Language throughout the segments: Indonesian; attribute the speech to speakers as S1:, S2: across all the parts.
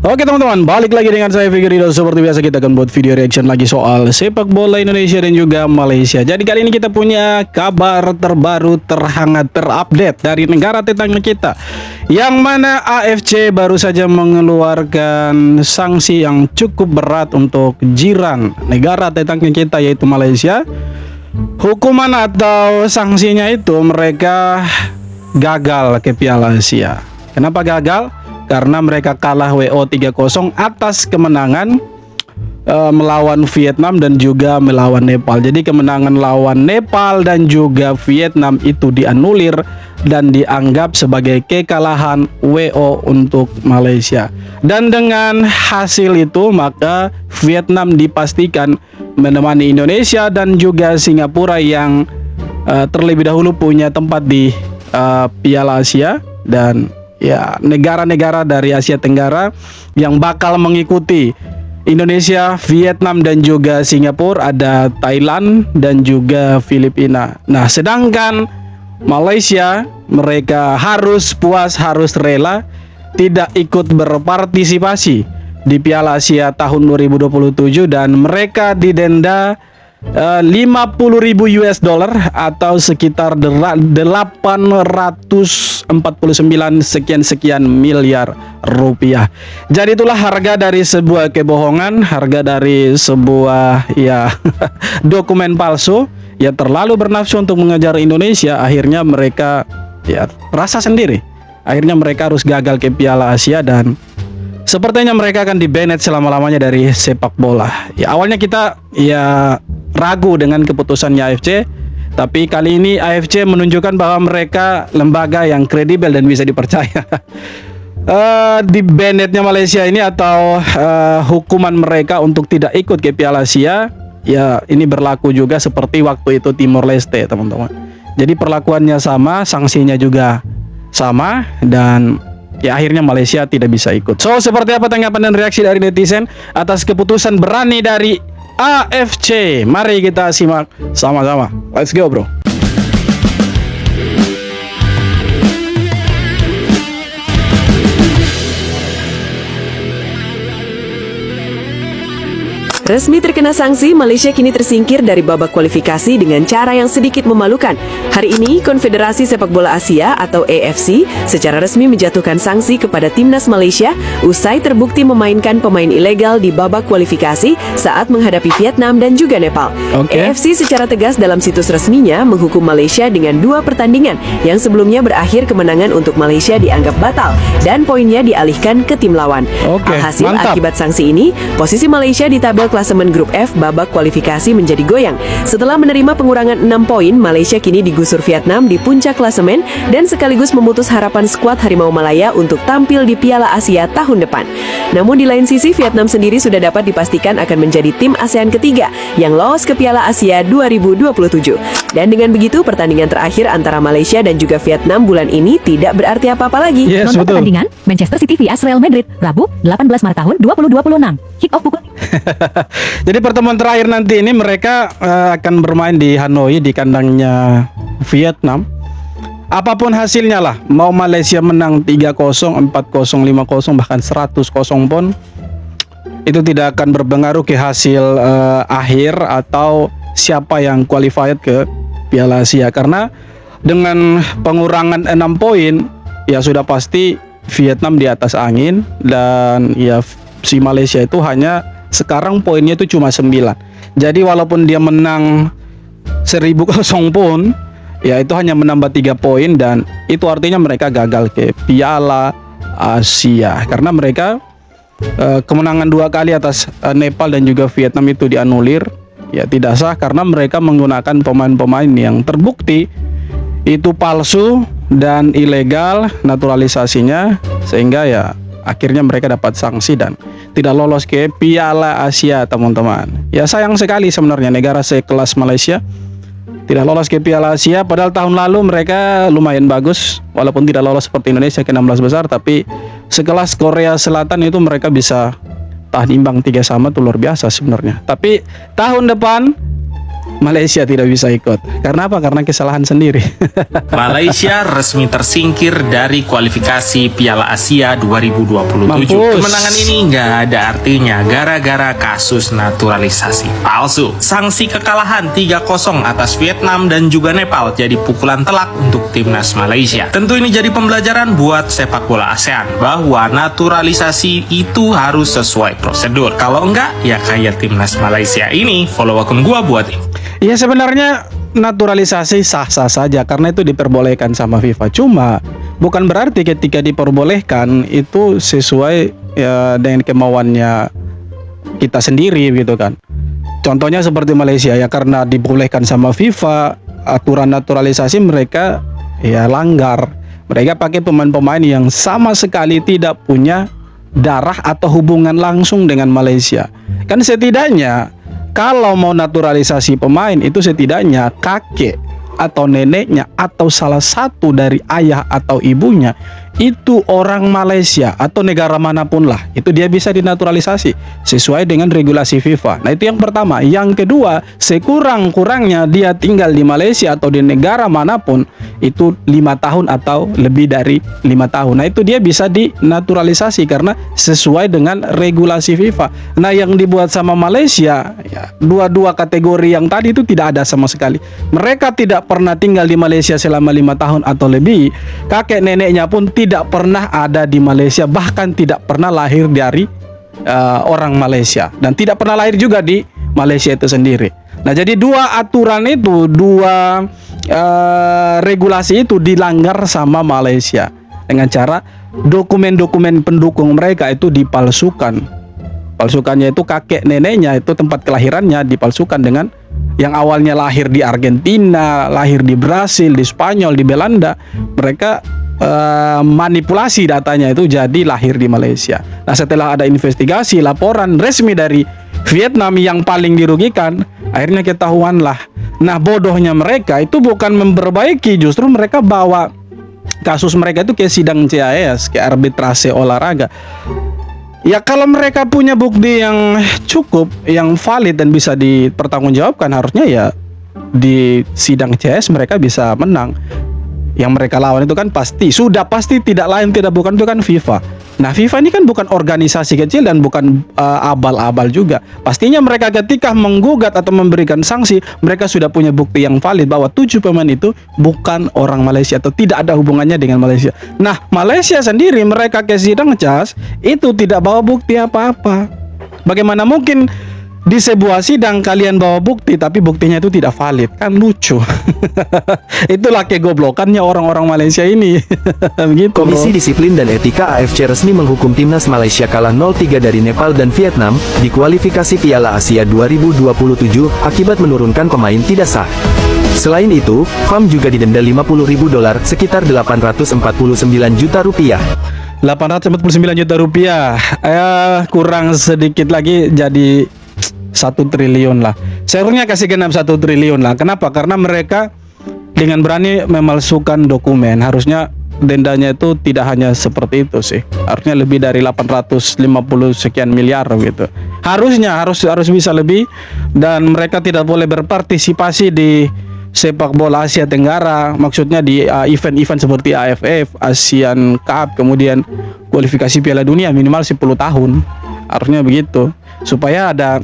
S1: Oke teman-teman, balik lagi dengan saya Fikri dan seperti biasa kita akan buat video reaction lagi soal sepak bola Indonesia dan juga Malaysia. Jadi kali ini kita punya kabar terbaru, terhangat, terupdate dari negara tetangga kita, yang mana AFC baru saja mengeluarkan sanksi yang cukup berat untuk jiran negara tetangga kita yaitu Malaysia. Hukuman atau sanksinya itu mereka gagal ke Piala Asia. Kenapa gagal? Karena mereka kalah WO 3-0 atas kemenangan melawan Vietnam dan juga melawan Nepal. Jadi kemenangan lawan Nepal dan juga Vietnam itu dianulir dan dianggap sebagai kekalahan WO untuk Malaysia. Dan dengan hasil itu maka Vietnam dipastikan menemani Indonesia dan juga Singapura yang terlebih dahulu punya tempat di Piala Asia, dan ya negara-negara dari Asia Tenggara yang bakal mengikuti Indonesia, Vietnam dan juga Singapura ada Thailand dan juga Filipina. Nah, sedangkan Malaysia mereka harus puas, harus rela tidak ikut berpartisipasi di Piala Asia tahun 2027 dan mereka didenda 50.000 US dollar atau sekitar 849 sekian miliar rupiah. Jadi itulah harga dari sebuah kebohongan, harga dari sebuah ya dokumen palsu. Ya terlalu bernafsu untuk mengejar Indonesia, akhirnya mereka ya rasa sendiri. Akhirnya mereka harus gagal ke Piala Asia dan sepertinya mereka akan di-banned selama-lamanya dari sepak bola. Ya awalnya kita ya ragu dengan keputusannya AFC, tapi kali ini AFC menunjukkan bahwa mereka lembaga yang kredibel dan bisa dipercaya. Di-bannednya Malaysia ini atau hukuman mereka untuk tidak ikut ke Piala Asia, ya ini berlaku juga seperti waktu itu Timor Leste, teman-teman. Jadi perlakuannya sama, sanksinya juga sama, dan ya akhirnya Malaysia tidak bisa ikut. So seperti apa tanggapan dan reaksi dari netizen atas keputusan berani dari AFC? Mari kita simak sama-sama. Let's go bro.
S2: Resmi terkena sanksi, Malaysia kini tersingkir dari babak kualifikasi dengan cara yang sedikit memalukan. Hari ini, Konfederasi Sepak Bola Asia atau AFC secara resmi menjatuhkan sanksi kepada timnas Malaysia usai terbukti memainkan pemain ilegal di babak kualifikasi saat menghadapi Vietnam dan juga Nepal. AFC secara tegas dalam situs resminya menghukum Malaysia dengan 2 pertandingan yang sebelumnya berakhir kemenangan untuk Malaysia dianggap batal dan poinnya dialihkan ke tim lawan. Alhasil, akibat sanksi ini, posisi Malaysia di tabel klasemen grup F babak kualifikasi menjadi goyang. Setelah menerima pengurangan 6 poin, Malaysia kini digusur Vietnam di puncak klasemen dan sekaligus memutus harapan skuad Harimau Malaya untuk tampil di Piala Asia tahun depan. Namun di lain sisi, Vietnam sendiri sudah dapat dipastikan akan menjadi tim ASEAN ketiga yang lolos ke Piala Asia 2027. Dan dengan begitu, pertandingan terakhir antara Malaysia dan juga Vietnam bulan ini tidak berarti apa-apa lagi.
S3: Nonton pertandingan Manchester City vs Real Madrid Rabu 18 Maret tahun 2026. Kick off pukul.
S1: Jadi pertemuan terakhir nanti ini mereka akan bermain di Hanoi di kandangnya Vietnam. Apapun hasilnya lah, mau Malaysia menang 3-0, 4-0, 5-0 bahkan 100-0 pun itu tidak akan berpengaruh ke hasil akhir atau siapa yang qualified ke Piala Asia, karena dengan pengurangan 6 poin ya sudah pasti Vietnam di atas angin dan ya si Malaysia itu hanya sekarang poinnya itu cuma 9. Jadi walaupun dia menang 1000 pun ya itu hanya menambah 3 poin dan itu artinya mereka gagal ke Piala Asia karena mereka kemenangan 2 kali atas Nepal dan juga Vietnam itu dianulir. Ya tidak sah karena mereka menggunakan pemain-pemain yang terbukti itu palsu dan ilegal naturalisasinya, sehingga ya akhirnya mereka dapat sanksi dan tidak lolos ke Piala Asia, teman-teman. Ya sayang sekali sebenarnya negara sekelas Malaysia tidak lolos ke Piala Asia, padahal tahun lalu mereka lumayan bagus walaupun tidak lolos seperti Indonesia ke 16 besar, tapi sekelas Korea Selatan itu mereka bisa tahan imbang 3-3 itu luar biasa sebenarnya. Tapi tahun depan Malaysia tidak bisa ikut. Karena apa? Karena kesalahan sendiri.
S4: Malaysia resmi tersingkir dari kualifikasi Piala Asia 2027.
S1: Mampus.
S4: Kemenangan ini nggak ada artinya gara-gara kasus naturalisasi palsu. Sanksi kekalahan 3-0 atas Vietnam dan juga Nepal jadi pukulan telak untuk timnas Malaysia. Tentu ini jadi pembelajaran buat sepak bola ASEAN bahwa naturalisasi itu harus sesuai prosedur. Kalau enggak, ya kayak timnas Malaysia ini. Follow akun gua buat
S1: Ya sebenarnya naturalisasi sah-sah saja karena itu diperbolehkan sama FIFA. Cuma bukan berarti ketika diperbolehkan itu sesuai ya dengan kemauannya kita sendiri gitu kan. Contohnya seperti Malaysia ya, karena dibolehkan sama FIFA, aturan naturalisasi mereka ya langgar. Mereka pakai pemain-pemain yang sama sekali tidak punya darah atau hubungan langsung dengan Malaysia. Kan setidaknya kalau mau naturalisasi pemain itu setidaknya kakek atau neneknya atau salah satu dari ayah atau ibunya itu orang Malaysia atau negara manapun lah, itu dia bisa dinaturalisasi sesuai dengan regulasi FIFA. Nah itu yang pertama. Yang kedua, sekurang-kurangnya dia tinggal di Malaysia atau di negara manapun itu 5 tahun atau lebih dari 5 tahun. Nah itu dia bisa dinaturalisasi karena sesuai dengan regulasi FIFA. Nah yang dibuat sama Malaysia ya, dua kategori yang tadi itu tidak ada sama sekali. Mereka tidak pernah tinggal di Malaysia selama 5 tahun atau lebih. Kakek neneknya pun tidak pernah ada di Malaysia, bahkan tidak pernah lahir dari orang Malaysia dan tidak pernah lahir juga di Malaysia itu sendiri. Nah jadi dua aturan itu, dua regulasi itu dilanggar sama Malaysia dengan cara dokumen-dokumen pendukung mereka itu dipalsukan. Palsukannya itu kakek neneknya itu tempat kelahirannya dipalsukan dengan yang awalnya lahir di Argentina, lahir di Brasil, di Spanyol, di Belanda. Mereka manipulasi datanya itu jadi lahir di Malaysia. Nah setelah ada investigasi, laporan resmi dari Vietnam yang paling dirugikan, akhirnya ketahuan lah. Nah bodohnya mereka itu bukan memperbaiki, justru mereka bawa kasus mereka itu ke sidang CAS, ke arbitrase olahraga. Ya kalau mereka punya bukti yang cukup, yang valid dan bisa dipertanggungjawabkan, harusnya ya di sidang CS mereka bisa menang. Yang mereka lawan itu kan pasti tidak lain tidak bukan itu kan FIFA. Nah FIFA ini kan bukan organisasi kecil dan bukan abal-abal juga. Pastinya mereka ketika menggugat atau memberikan sanksi, mereka sudah punya bukti yang valid bahwa 7 pemain itu bukan orang Malaysia atau tidak ada hubungannya dengan Malaysia. Nah Malaysia sendiri mereka ke sidang CAS itu tidak bawa bukti apa-apa. Bagaimana mungkin di sebuah sidang kalian bawa bukti tapi buktinya itu tidak valid? Kan lucu. Itulah kegoblokannya orang-orang Malaysia ini. Begitu,
S5: Komisi Disiplin dan Etika AFC resmi menghukum timnas Malaysia kalah 0-3 dari Nepal dan Vietnam di kualifikasi Piala Asia 2027 akibat menurunkan pemain tidak sah. Selain itu, FAM juga didenda $50.000 sekitar 849 juta rupiah.
S1: 849 juta rupiah. Kurang sedikit lagi jadi 1 triliun lah. Seharusnya kasih genap 1 triliun lah. Kenapa? Karena mereka dengan berani memalsukan dokumen. Harusnya dendanya itu tidak hanya seperti itu sih. Harusnya lebih dari 850 sekian miliar gitu. Harusnya harus bisa lebih, dan mereka tidak boleh berpartisipasi di sepak bola Asia Tenggara. Maksudnya di event-event seperti AFF, ASEAN Cup, kemudian kualifikasi Piala Dunia minimal 10 tahun. Harusnya begitu. Supaya ada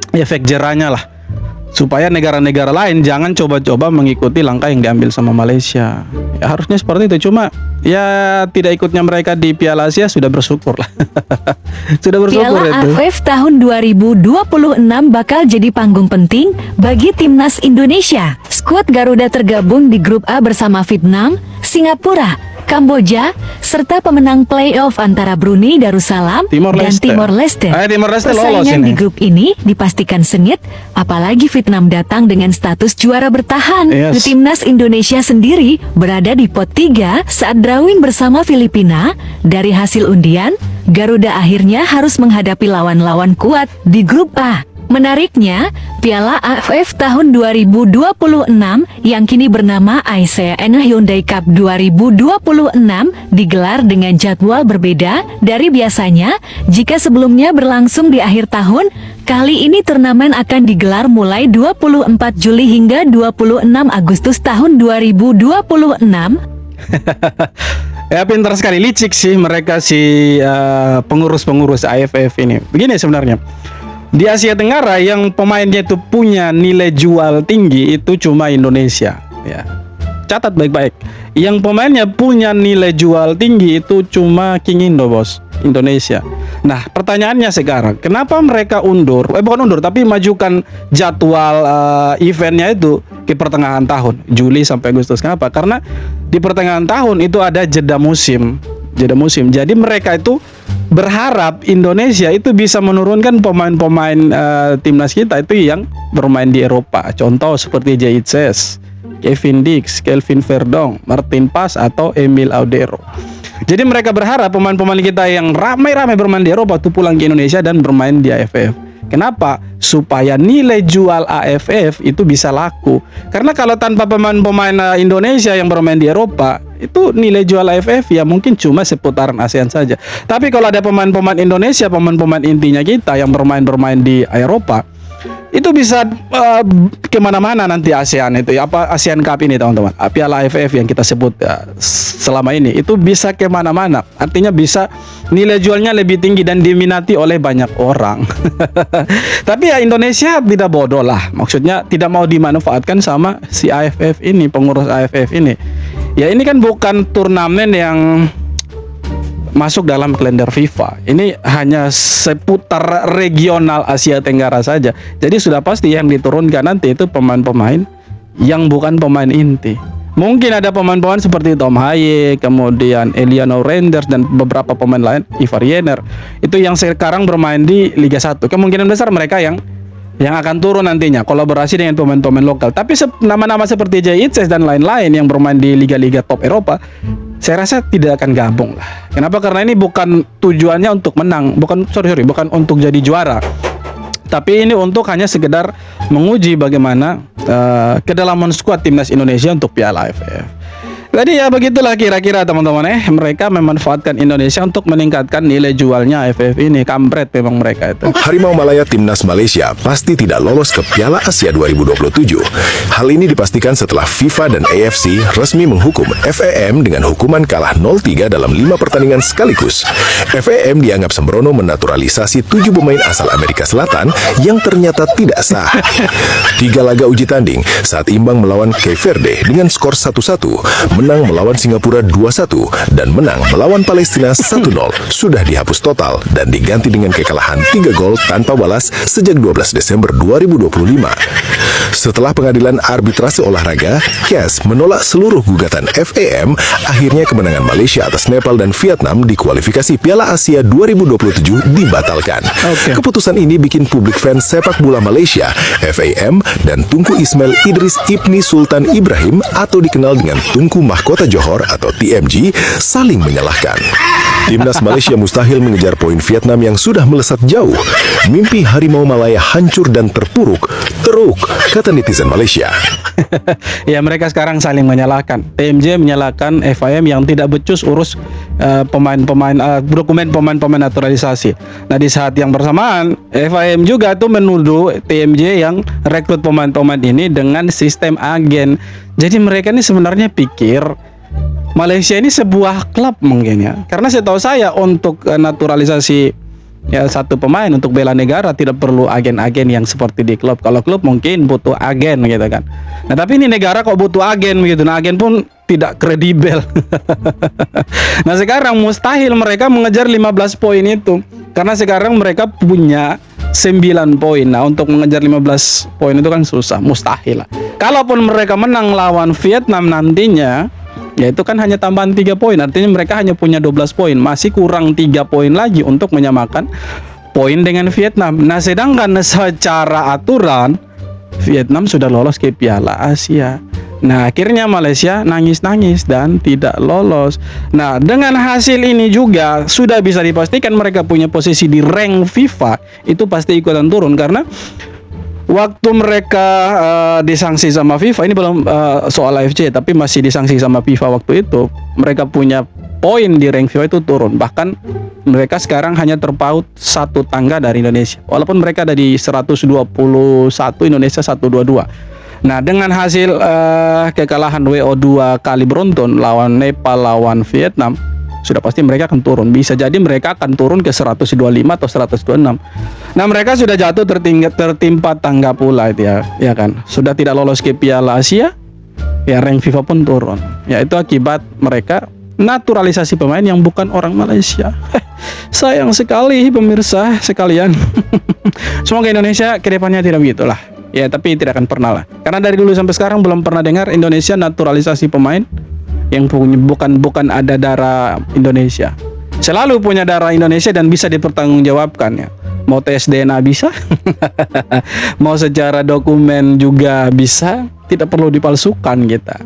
S1: efek jerahnya lah, supaya negara-negara lain jangan coba-coba mengikuti langkah yang diambil sama Malaysia. Ya harusnya seperti itu. Cuma ya tidak ikutnya mereka di Piala Asia sudah bersyukur lah. Sudah bersyukur
S3: Piala
S1: itu.
S3: AFF tahun 2026 bakal jadi panggung penting bagi timnas Indonesia. Skuad Garuda tergabung di grup A bersama Vietnam, Singapura, Kamboja, serta pemenang playoff antara Brunei Darussalam dan Timor Leste.
S1: Timor Leste lolos
S3: Persaingan
S1: ini.
S3: di grup ini dipastikan sengit, apalagi Vietnam datang dengan status juara bertahan.
S1: Yes.
S3: Timnas Indonesia sendiri berada di pot 3 saat drawing bersama Filipina. Dari hasil undian, Garuda akhirnya harus menghadapi lawan-lawan kuat di grup A. Menariknya, Piala AFF tahun 2026 yang kini bernama ASEAN Hyundai Cup 2026 digelar dengan jadwal berbeda dari biasanya. Jika sebelumnya berlangsung di akhir tahun, Kali ini turnamen akan digelar mulai 24 Juli hingga 26 Agustus tahun 2026.
S1: Ya pintar sekali, licik sih mereka pengurus-pengurus AFF ini. Begini sebenarnya, di Asia Tenggara yang pemainnya itu punya nilai jual tinggi itu cuma Indonesia. Ya, catat baik-baik. Yang pemainnya punya nilai jual tinggi itu cuma King Indo, bos, Indonesia. Nah, pertanyaannya sekarang, kenapa mereka bukan undur, tapi majukan jadwal eventnya itu ke pertengahan tahun, Juli sampai Agustus. Kenapa? Karena di pertengahan tahun itu ada jeda musim. Jadi mereka itu berharap Indonesia itu bisa menurunkan pemain-pemain timnas kita itu yang bermain di Eropa. Contoh seperti Jaitzes, Kevin Dix, Kelvin Verdong, Martin Pas atau Emil Audero. Jadi mereka berharap pemain-pemain kita yang ramai-ramai bermain di Eropa itu pulang ke Indonesia dan bermain di AFF. Kenapa? Supaya nilai jual AFF itu bisa laku. Karena kalau tanpa pemain-pemain Indonesia yang bermain di Eropa, itu nilai jual AFF ya mungkin cuma seputaran ASEAN saja. Tapi kalau ada pemain-pemain Indonesia, pemain-pemain intinya kita yang bermain di Eropa, itu bisa kemana-mana nanti ASEAN itu ya, apa ASEAN Cup ini teman-teman, Piala AFF yang kita sebut selama ini itu bisa kemana-mana, artinya bisa nilai jualnya lebih tinggi dan diminati oleh banyak orang. Tapi ya Indonesia tidak bodoh lah, maksudnya tidak mau dimanfaatkan sama si AFF ini, pengurus AFF ini. Ya ini kan bukan turnamen yang masuk dalam kalender FIFA. Ini hanya seputar regional Asia Tenggara saja. Jadi sudah pasti yang diturunkan nanti itu pemain-pemain yang bukan pemain inti. Mungkin ada pemain-pemain seperti Tom Haye, kemudian Eliano Renders dan beberapa pemain lain, Ivar Jenner. Itu yang sekarang bermain di Liga 1. Kemungkinan besar mereka yang akan turun nantinya kolaborasi dengan pemain-pemain lokal. Tapi nama-nama seperti Jaitzes dan lain-lain yang bermain di liga-liga top Eropa, saya rasa tidak akan gabung lah. Kenapa? Karena ini bukan tujuannya untuk menang, bukan untuk jadi juara. Tapi ini untuk hanya sekedar menguji bagaimana kedalaman skuad timnas Indonesia untuk Piala AFF. Jadi ya begitulah kira-kira teman-teman, mereka memanfaatkan Indonesia untuk meningkatkan nilai jualnya AFF ini. Kampret memang mereka itu.
S6: Harimau Malaya Timnas Malaysia pasti tidak lolos ke Piala Asia 2027. Hal ini dipastikan setelah FIFA dan AFC resmi menghukum FAM dengan hukuman kalah 0-3 dalam 5 pertandingan sekaligus. FAM dianggap sembrono menaturalisasi 7 pemain asal Amerika Selatan yang ternyata tidak sah. 3 laga uji tanding saat imbang melawan Cape Verde dengan skor 1-1, menang melawan Singapura 2-1, dan menang melawan Palestina 1-0 sudah dihapus total dan diganti dengan kekalahan 3 gol tanpa balas sejak 12 Desember 2025. Setelah pengadilan arbitrase olahraga, CAS menolak seluruh gugatan FAM, akhirnya kemenangan Malaysia atas Nepal dan Vietnam di kualifikasi Piala Asia 2027 dibatalkan. Keputusan ini bikin publik fans sepak bola Malaysia, FAM, dan Tunku Ismail Idris Ibni Sultan Ibrahim atau dikenal dengan Tunku Mahkota Johor atau TMG saling menyalahkan. Timnas Malaysia mustahil mengejar poin Vietnam yang sudah melesat jauh. Mimpi Harimau Malaya hancur dan terpuruk, kata netizen Malaysia.
S1: Ya mereka sekarang saling menyalahkan. TMJ menyalahkan FAM yang tidak becus urus dokumen pemain naturalisasi. Nah di saat yang bersamaan FAM juga tuh menuduh TMJ yang rekrut pemain-pemain ini dengan sistem agen. Jadi mereka ini sebenarnya pikir Malaysia ini sebuah klub mungkin ya. Karena setahu saya untuk naturalisasi ya satu pemain untuk bela negara tidak perlu agen-agen yang seperti di klub. Kalau klub mungkin butuh agen gitu kan. Nah tapi ini negara kok butuh agen begitu. Nah agen pun tidak kredibel. Nah sekarang mustahil mereka mengejar 15 poin itu. Karena sekarang mereka punya 9 poin. Nah untuk mengejar 15 poin itu kan susah, mustahil lah. Kalaupun mereka menang lawan Vietnam nantinya, ya itu kan hanya tambahan 3 poin. Artinya mereka hanya punya 12 poin. Masih kurang 3 poin lagi untuk menyamakan poin dengan Vietnam. Nah sedangkan secara aturan Vietnam sudah lolos ke Piala Asia. Nah akhirnya Malaysia nangis-nangis dan tidak lolos. Nah dengan hasil ini juga sudah bisa dipastikan mereka punya posisi di rank FIFA itu pasti ikutan turun. Karena waktu mereka disanksi sama FIFA, ini belum soal AFC tapi masih disanksi sama FIFA waktu itu, mereka punya poin di rank FIFA itu turun. Bahkan mereka sekarang hanya terpaut 1 tangga dari Indonesia. Walaupun mereka ada di 121, Indonesia 122. Nah, dengan hasil kekalahan WO2 kali beruntun lawan Nepal, lawan Vietnam, sudah pasti mereka akan turun. Bisa jadi mereka akan turun ke 125 atau 126. Nah, mereka sudah jatuh tertimpa tangga pula itu ya kan. Sudah tidak lolos ke Piala Asia, ya rank FIFA pun turun. Ya itu akibat mereka naturalisasi pemain yang bukan orang Malaysia. Sayang sekali pemirsa sekalian. Semoga Indonesia kedepannya tidak begitulah. Ya, tapi tidak akan pernah lah. Karena dari dulu sampai sekarang belum pernah dengar Indonesia naturalisasi pemain yang punya bukan ada darah Indonesia. Selalu punya darah Indonesia dan bisa dipertanggungjawabkan ya. Mau tes DNA bisa, mau secara dokumen juga bisa, tidak perlu dipalsukan kita.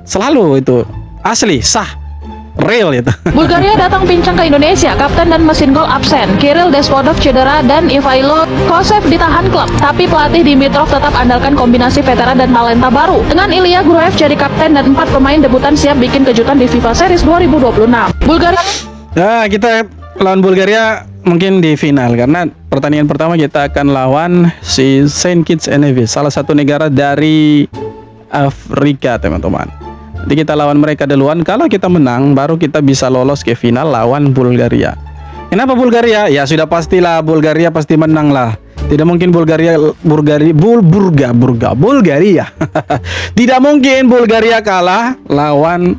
S1: Selalu itu asli, sah, real itu.
S7: Bulgaria datang pincang ke Indonesia, kapten dan mesin gol absen, Kirill Despodov cedera dan Ivailo Kosev ditahan klub. Tapi pelatih Dimitrov tetap andalkan kombinasi veteran dan talenta baru. Dengan Ilya Gruev jadi kapten dan 4 pemain debutan siap bikin kejutan di FIFA Series 2026. Bulgaria.
S1: Nah, kita lawan Bulgaria mungkin di final karena pertandingan pertama kita akan lawan si Saint Kitts and Nevis, salah satu negara dari Afrika, teman-teman. Nanti kita lawan mereka duluan. Kalau kita menang, baru kita bisa lolos ke final lawan Bulgaria. Kenapa Bulgaria? Ya sudah pastilah Bulgaria pasti menang lah. Tidak mungkin Bulgaria tidak mungkin Bulgaria kalah lawan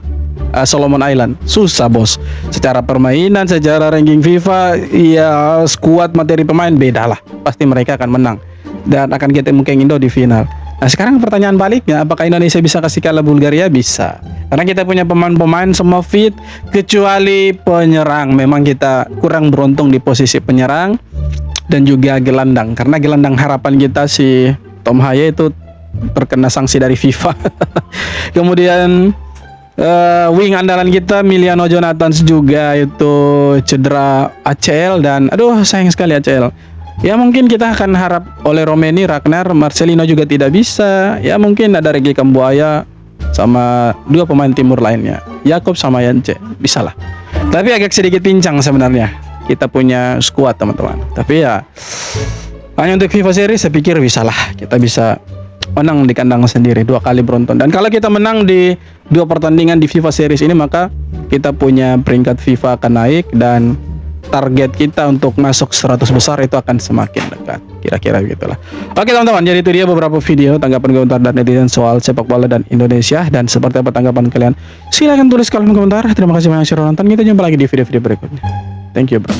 S1: Solomon Island. Susah bos. Secara permainan, secara ranking FIFA, ya skuad materi pemain beda lah. Pasti mereka akan menang dan akan ketemu Keng Indo di final. Nah, sekarang pertanyaan baliknya, apakah Indonesia bisa kasih kalah Bulgaria? Bisa. Karena kita punya pemain-pemain semua fit kecuali penyerang. Memang kita kurang beruntung di posisi penyerang dan juga gelandang. Karena gelandang harapan kita si Tom Haye itu terkena sanksi dari FIFA. Kemudian wing andalan kita Miliano Jonathans juga itu cedera ACL dan aduh sayang sekali ACL. Ya mungkin kita akan harap oleh Romeni, Ragnar, Marcelino juga tidak bisa. Ya mungkin ada Regi Kambuaya sama 2 pemain timur lainnya, Yakob sama Yance, bisa lah. Tapi agak sedikit pincang sebenarnya. Kita punya skuad teman-teman. Tapi ya hanya untuk FIFA Series saya pikir bisa lah. Kita bisa menang di kandang sendiri 2 kali beruntun. Dan kalau kita menang di 2 pertandingan di FIFA Series ini, maka kita punya peringkat FIFA akan naik dan target kita untuk masuk 100 besar itu akan semakin dekat. Kira-kira begitulah. Oke teman-teman, jadi itu dia beberapa video tanggapan komentar dan netizen soal sepak bola dan Indonesia. Dan seperti apa tanggapan kalian? Silahkan tulis kolom komentar. Terima kasih banyak sudah nonton. Kita jumpa lagi di video-video berikutnya. Thank you bro.